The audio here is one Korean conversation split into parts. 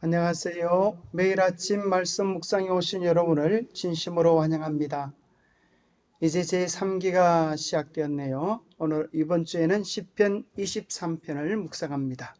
안녕하세요. 매일 아침 말씀 묵상에 오신 여러분을 진심으로 환영합니다. 이제 제3기가 시작되었네요. 오늘 이번 주에는 시편 23편을 묵상합니다.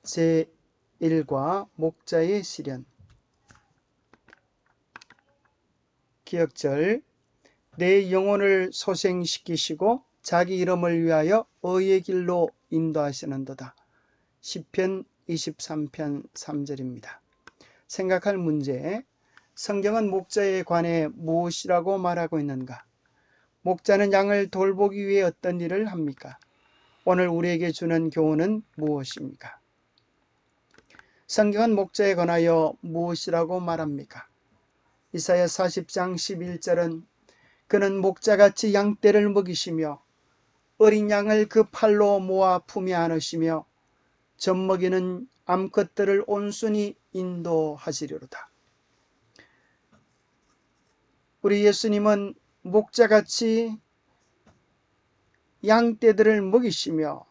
제1과 목자의 시련. 기억절. 내 영혼을 소생시키시고 자기 이름을 위하여 의의 길로 인도하시는도다. 시편 23편 3절입니다. 생각할 문제. 성경은 목자에 관해 무엇이라고 말하고 있는가? 목자는 양을 돌보기 위해 어떤 일을 합니까? 오늘 우리에게 주는 교훈은 무엇입니까? 성경은 목자에 관하여 무엇이라고 말합니까? 이사야 40장 11절은 그는 목자같이 양떼를 먹이시며 어린 양을 그 팔로 모아 품에 안으시며 젖먹이는 암컷들을 온순히 인도하시리로다. 우리 예수님은 목자같이 양떼들을 먹이시며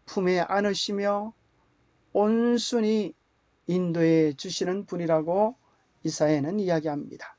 품에 안으시며 온순히 인도해 주시는 분이라고 이사야는 이야기합니다.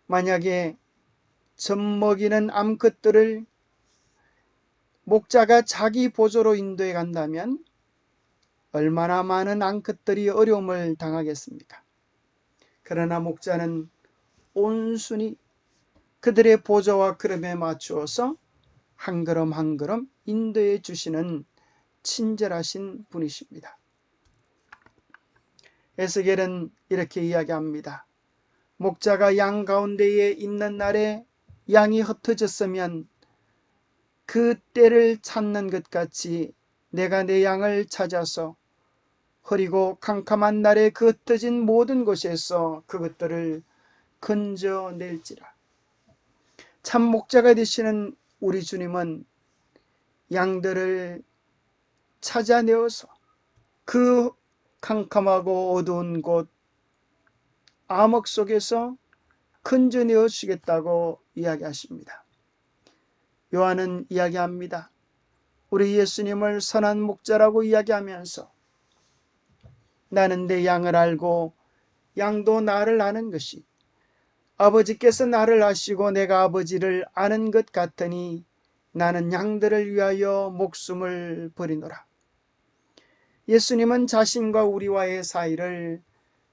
만약에 젖먹이는 암컷들을 목자가 자기 보조로 인도해 간다면 얼마나 많은 암컷들이 어려움을 당하겠습니까? 그러나 목자는 온순히 그들의 보조와 걸음에 맞추어서 한 걸음 한 걸음 인도해 주시는 친절하신 분이십니다. 에스겔은 이렇게 이야기합니다. 목자가 양 가운데에 있는 날에 양이 흩어졌으면 그 때를 찾는 것 같이 내가 내 양을 찾아서 흐리고 캄캄한 날에 그 흩어진 모든 곳에서 그것들을 건져낼지라. 참 목자가 되시는 우리 주님은 양들을 찾아내어서 그 캄캄하고 어두운 곳 암흑 속에서 건져내어 주겠다고 이야기하십니다. 요한은 이야기합니다. 우리 예수님을 선한 목자라고 이야기하면서 나는 내 양을 알고 양도 나를 아는 것이 아버지께서 나를 아시고 내가 아버지를 아는 것 같으니 나는 양들을 위하여 목숨을 버리노라. 예수님은 자신과 우리와의 사이를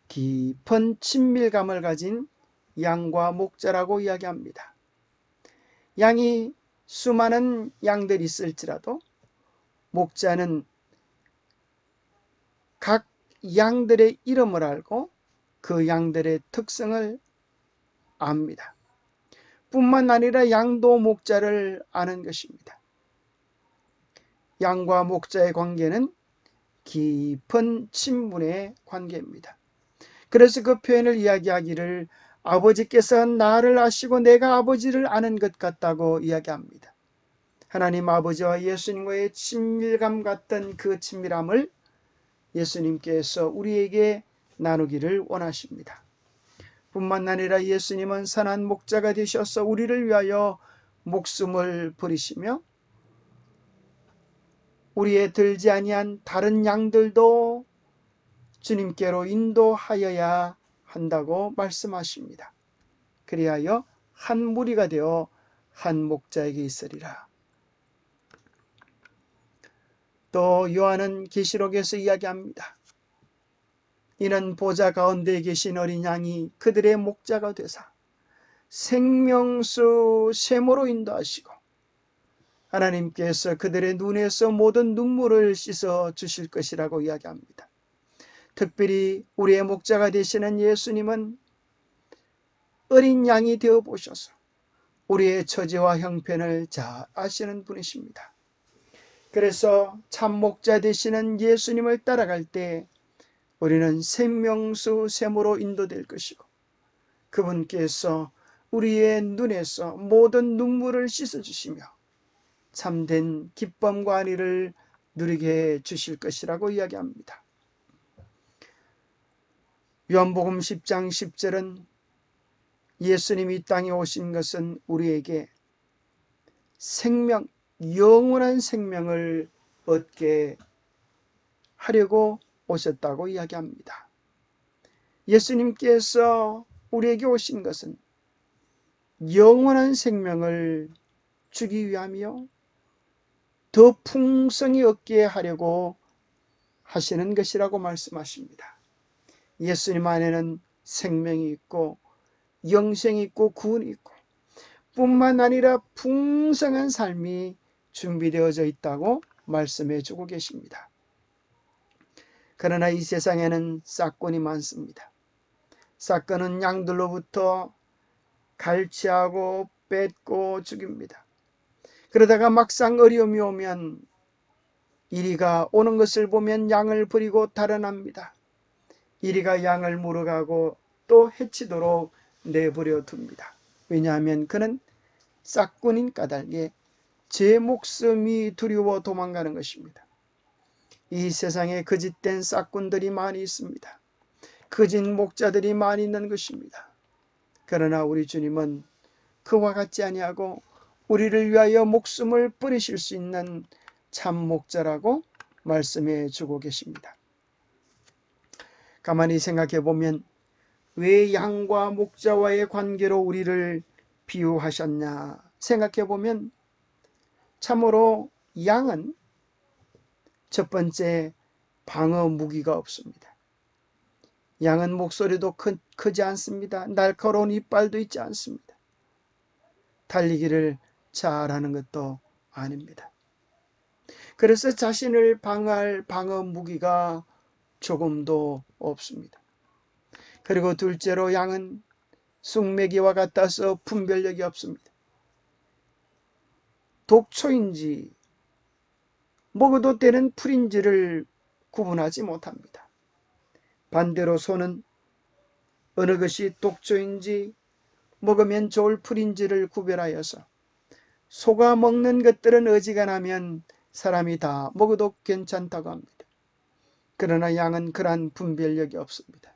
깊은 친밀감을 가진 양과 목자라고 이야기합니다. 양이 수많은 양들이 있을지라도 목자는 각 양들의 이름을 알고 그 양들의 특성을 압니다. 뿐만 아니라 양도 목자를 아는 것입니다. 양과 목자의 관계는 깊은 친분의 관계입니다. 그래서 그 표현을 이야기하기를 아버지께서 나를 아시고 내가 아버지를 아는 것 같다고 이야기합니다. 하나님 아버지와 예수님과의 친밀감 같던 그 친밀함을 예수님께서 우리에게 나누기를 원하십니다. 뿐만 아니라 예수님은 선한 목자가 되셔서 우리를 위하여 목숨을 버리시며 우리의 들지 아니한 다른 양들도 주님께로 인도하여야 한다고 말씀하십니다. 그리하여 한 무리가 되어 한 목자에게 있으리라. 또 요한은 계시록에서 이야기합니다. 이는 보좌 가운데 계신 어린 양이 그들의 목자가 되사 생명수 샘으로 인도하시고 하나님께서 그들의 눈에서 모든 눈물을 씻어 주실 것이라고 이야기합니다. 특별히 우리의 목자가 되시는 예수님은 어린 양이 되어 보셔서 우리의 처지와 형편을 잘 아시는 분이십니다. 그래서 참 목자 되시는 예수님을 따라갈 때 우리는 생명수 샘으로 인도될 것이고 그분께서 우리의 눈에서 모든 눈물을 씻어주시며 참된 기쁨과 안위를 누리게 해 주실 것이라고 이야기합니다. 요한복음 10장 10절은 예수님이 이 땅에 오신 것은 우리에게 생명, 영원한 생명을 얻게 하려고 오셨다고 이야기합니다. 예수님께서 우리에게 오신 것은 영원한 생명을 주기 위함이요 더 풍성히 얻게 하려고 하시는 것이라고 말씀하십니다. 예수님 안에는 생명이 있고 영생이 있고 구원이 있고 뿐만 아니라 풍성한 삶이 준비되어져 있다고 말씀해 주고 계십니다. 그러나 이 세상에는 싹꾼이 많습니다. 싹꾼은 양들로부터 갈취하고 뺏고 죽입니다. 그러다가 막상 어려움이 오면 이리가 오는 것을 보면 양을 버리고 달아납니다. 이리가 양을 물어가고 또 해치도록 내버려 둡니다. 왜냐하면 그는 싹꾼인 까닭에 제 목숨이 두려워 도망가는 것입니다. 이 세상에 거짓된 싹꾼들이 많이 있습니다. 거짓 목자들이 많이 있는 것입니다. 그러나 우리 주님은 그와 같지 아니하고 우리를 위하여 목숨을 버리실 수 있는 참 목자라고 말씀해 주고 계십니다. 가만히 생각해 보면 왜 양과 목자와의 관계로 우리를 비유하셨냐 생각해 보면 참으로 양은 첫 번째 방어 무기가 없습니다. 양은 목소리도 크지 않습니다. 날카로운 이빨도 있지 않습니다. 달리기를 잘하는 것도 아닙니다. 그래서 자신을 방어할 방어 무기가 조금도 없습니다. 그리고 둘째로 양은 쑥매기와 같아서 분별력이 없습니다. 독초인지 먹어도 되는 풀인지를 구분하지 못합니다. 반대로 소는 어느 것이 독초인지 먹으면 좋을 풀인지를 구별하여서 소가 먹는 것들은 어지간하면 사람이 다 먹어도 괜찮다고 합니다. 그러나 양은 그러한 분별력이 없습니다.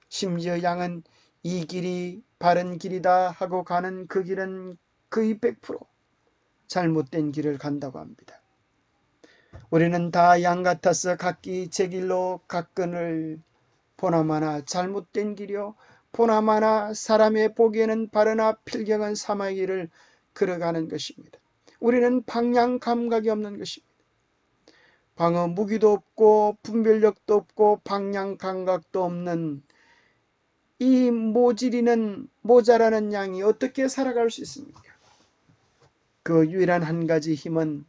심지어 양은 이 길이 바른 길이다 하고 가는 그 길은 거의 100% 잘못된 길을 간다고 합니다. 우리는 다 양 같아서 각기 제 길로 가끈을 보나마나 잘못된 길이요 보나마나 사람의 보기에는 바르나 필경한 사마의 길을 걸어가는 것입니다. 우리는 방향 감각이 없는 것입니다. 방어 무기도 없고 분별력도 없고 방향 감각도 없는 이 모자라는 양이 어떻게 살아갈 수 있습니까? 그 유일한 한 가지 힘은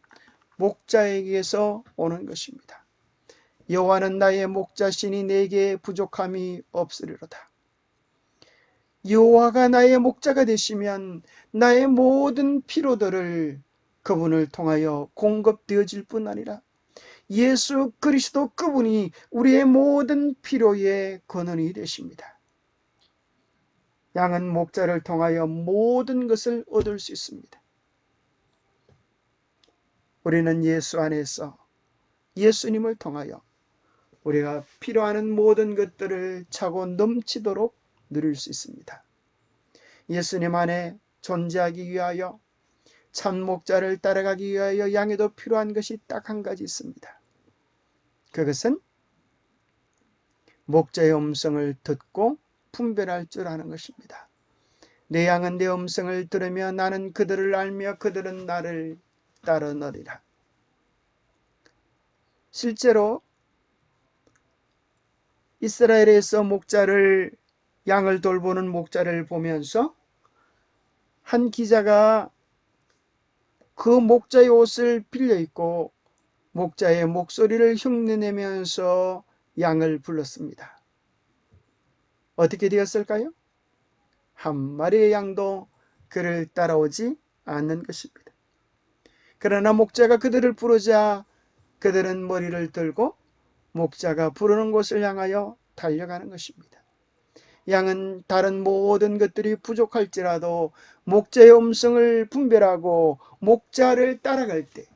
목자에게서 오는 것입니다. 여호와는 나의 목자시니 내게 부족함이 없으리로다. 여호와가 나의 목자가 되시면 나의 모든 필요들을 그분을 통하여 공급되어질 뿐 아니라 예수 그리스도 그분이 우리의 모든 필요의 근원이 되십니다. 양은 목자를 통하여 모든 것을 얻을 수 있습니다. 우리는 예수 안에서 예수님을 통하여 우리가 필요한 모든 것들을 차고 넘치도록 누릴 수 있습니다. 예수님 안에 존재하기 위하여 참 목자를 따라가기 위하여 양에도 필요한 것이 딱 한 가지 있습니다. 그것은 목자의 음성을 듣고 분별할 줄 아는 것입니다. 내 양은 내 음성을 들으며 나는 그들을 알며 그들은 나를 따라 너리라. 실제로 이스라엘에서 양을 돌보는 목자를 보면서 한 기자가 그 목자의 옷을 빌려 입고 목자의 목소리를 흉내내면서 양을 불렀습니다. 어떻게 되었을까요? 한 마리의 양도 그를 따라오지 않는 것입니다. 그러나 목자가 그들을 부르자 그들은 머리를 들고 목자가 부르는 곳을 향하여 달려가는 것입니다. 양은 다른 모든 것들이 부족할지라도 목자의 음성을 분별하고 목자를 따라갈 때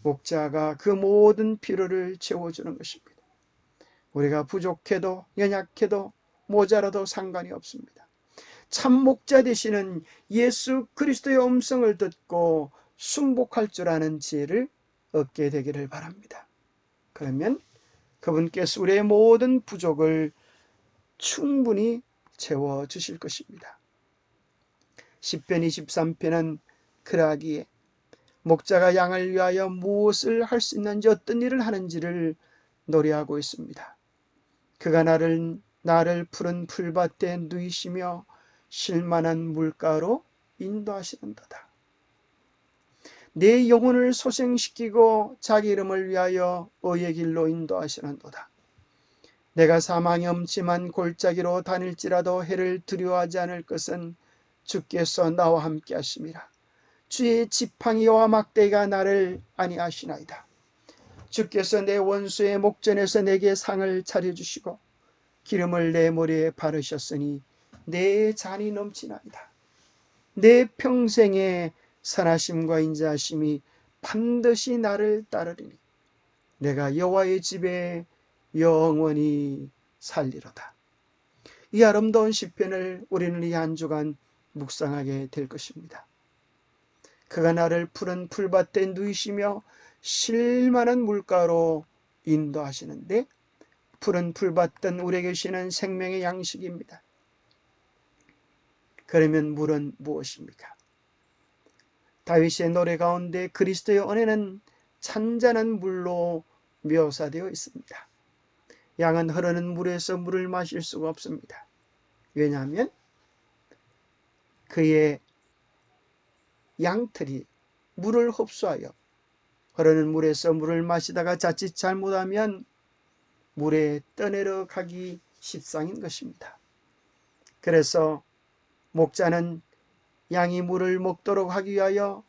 목자가 그 모든 필요를 채워주는 것입니다. 우리가 부족해도 연약해도 모자라도 상관이 없습니다. 참 목자 되시는 예수 그리스도의 음성을 듣고 순복할 줄 아는 지혜를 얻게 되기를 바랍니다. 그러면 그분께서 우리의 모든 부족을 충분히 채워주실 것입니다. 시편 23편은 그러하기에 목자가 양을 위하여 무엇을 할 수 있는지, 어떤 일을 하는지를 노래하고 있습니다. 그가 나를 푸른 풀밭에 누이시며 쉴만한 물가로 인도하시는도다. 내 영혼을 소생시키고 자기 이름을 위하여 의의 길로 인도하시는도다. 내가 사망의 엄침한 골짜기로 다닐지라도 해를 두려워하지 않을 것은 주께서 나와 함께 하심이라. 주의 지팡이와 막대기가 나를 안위하시나이다. 주께서 내 원수의 목전에서 내게 상을 차려주시고 기름을 내 머리에 바르셨으니 내 잔이 넘치나이다. 내 평생의 선하심과 인자하심이 반드시 나를 따르리니 내가 여호와의 집에 영원히 살리로다. 이 아름다운 시편을 우리는 이 한 주간 묵상하게 될 것입니다. 그가 나를 푸른 풀밭에 누이시며 쉴만한 물가로 인도하시는데, 푸른 풀밭은 우리에게 주시는 생명의 양식입니다. 그러면 물은 무엇입니까? 다윗의 노래 가운데 그리스도의 은혜는 잔잔한 물로 묘사되어 있습니다. 양은 흐르는 물에서 물을 마실 수가 없습니다. 왜냐하면 그의 양털이 물을 흡수하여 흐르는 물에서 물을 마시다가 자칫 잘못하면 물에 떠내려 가기 십상인 것입니다. 그래서 목자는 양이 물을 먹도록 하기 위하여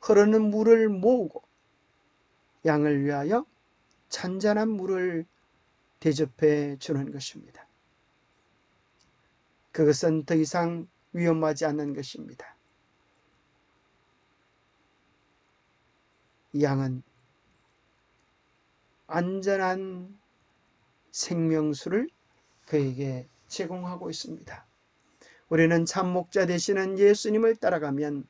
흐르는 물을 모으고 양을 위하여 잔잔한 물을 대접해 주는 것입니다. 그것은 더 이상 위험하지 않는 것입니다. 양은 안전한 생명수를 그에게 제공하고 있습니다. 우리는 참 목자 되시는 예수님을 따라가면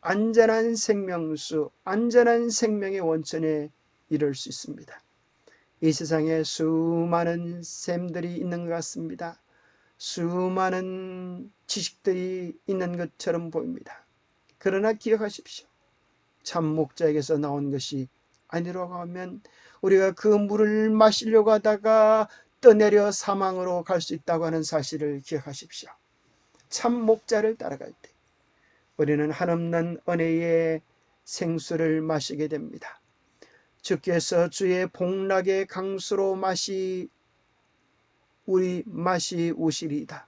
안전한 생명수, 안전한 생명의 원천에 이를 수 있습니다. 이 세상에 수많은 샘들이 있는 것 같습니다. 수많은 지식들이 있는 것처럼 보입니다. 그러나 기억하십시오. 참 목자에게서 나온 것이 아니라고 하면 우리가 그 물을 마시려고 하다가 떠내려 사망으로 갈 수 있다고 하는 사실을 기억하십시오. 참 목자를 따라갈 때 우리는 한없는 은혜의 생수를 마시게 됩니다. 주께서 주의 복락의 강수로 우리 맛이 우시리이다.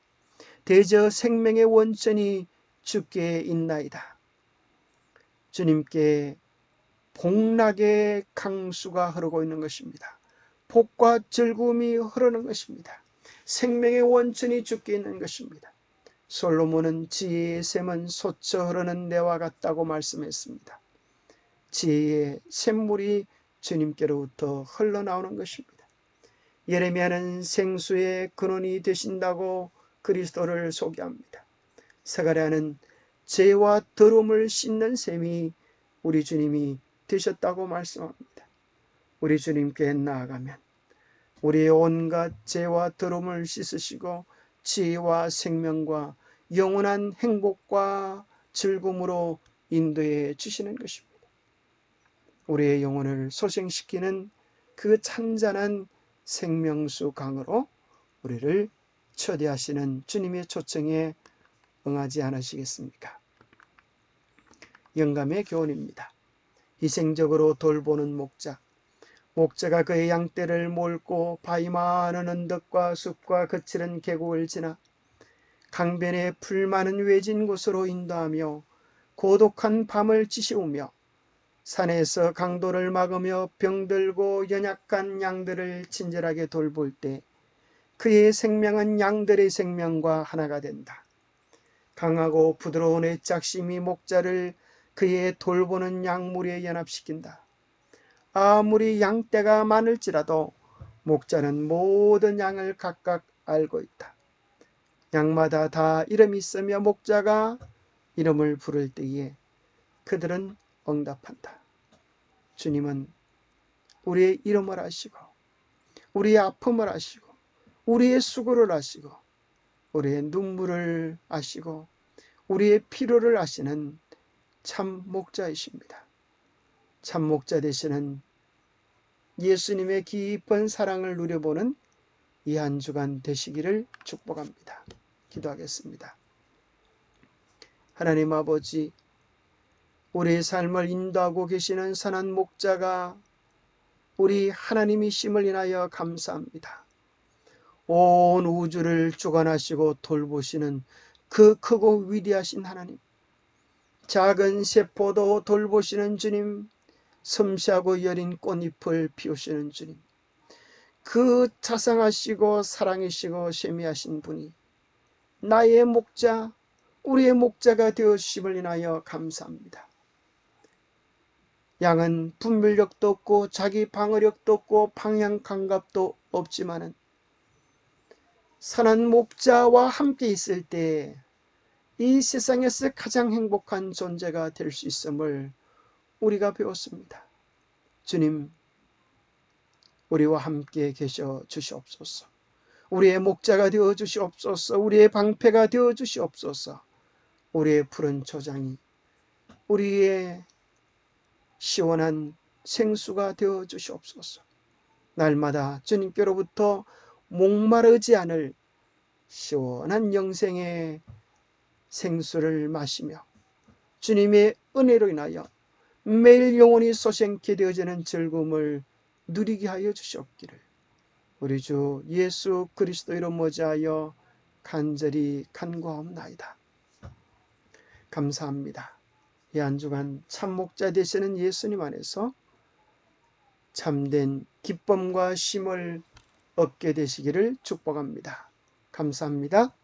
대저 생명의 원천이 주께 있나이다. 주님께 복락의 강수가 흐르고 있는 것입니다. 복과 즐거움이 흐르는 것입니다. 생명의 원천이 주께 있는 것입니다. 솔로몬은 지혜의 샘은 솟아 흐르는 내와 같다고 말씀했습니다. 지혜의 샘물이 주님께로부터 흘러나오는 것입니다. 예레미야는 생수의 근원이 되신다고 그리스도를 소개합니다. 스가랴는 죄와 더러움을 씻는 샘이 우리 주님이 되셨다고 말씀합니다. 우리 주님께 나아가면 우리의 온갖 죄와 더러움을 씻으시고 지혜와 생명과 영원한 행복과 즐거움으로 인도해 주시는 것입니다. 우리의 영혼을 소생시키는 그 찬잔한 생명수 강으로 우리를 초대하시는 주님의 초청에 응하지 않으시겠습니까? 영감의 교훈입니다. 희생적으로 돌보는 목자. 목자가 그의 양떼를 몰고 바위 많은 언덕과 숲과 거칠은 계곡을 지나 강변에 풀 많은 외진 곳으로 인도하며 고독한 밤을 지새우며 산에서 강도를 막으며 병들고 연약한 양들을 친절하게 돌볼 때 그의 생명은 양들의 생명과 하나가 된다. 강하고 부드러운 애짝심이 목자를 그의 돌보는 양무리에 연합시킨다. 아무리 양떼가 많을지라도 목자는 모든 양을 각각 알고 있다. 양마다 다 이름이 있으며 목자가 이름을 부를 때에 그들은 응답한다. 주님은 우리의 이름을 아시고 우리의 아픔을 아시고 우리의 수고를 아시고 우리의 눈물을 아시고 우리의 필요를 아시는 참 목자이십니다. 참 목자 되시는 예수님의 깊은 사랑을 누려보는 이 한 주간 되시기를 축복합니다. 기도하겠습니다. 하나님 아버지, 우리의 삶을 인도하고 계시는 선한 목자가 우리 하나님이심을 인하여 감사합니다. 온 우주를 주관하시고 돌보시는 그 크고 위대하신 하나님, 작은 세포도 돌보시는 주님, 섬세하고 여린 꽃잎을 피우시는 주님, 그 자상하시고 사랑이시고 세미하신 분이 나의 목자, 우리의 목자가 되어주심을 인하여 감사합니다. 양은 분별력도 없고 자기 방어력도 없고 방향 감각도 없지만은 선한 목자와 함께 있을 때 이 세상에서 가장 행복한 존재가 될 수 있음을 우리가 배웠습니다. 주님, 우리와 함께 계셔 주시옵소서. 우리의 목자가 되어 주시옵소서. 우리의 방패가 되어 주시옵소서. 우리의 푸른 초장이 우리의 시원한 생수가 되어 주시옵소서. 날마다 주님께로부터 목마르지 않을 시원한 영생의 생수를 마시며 주님의 은혜로 인하여 매일 영원히 소생케 되어지는 즐거움을 누리게 하여 주시옵기를 우리 주 예수 그리스도 이름 모자하여 간절히 간구하옵나이다. 감사합니다. 이 한 주간 참 목자 되시는 예수님 안에서 참된 기쁨과 쉼을 얻게 되시기를 축복합니다. 감사합니다.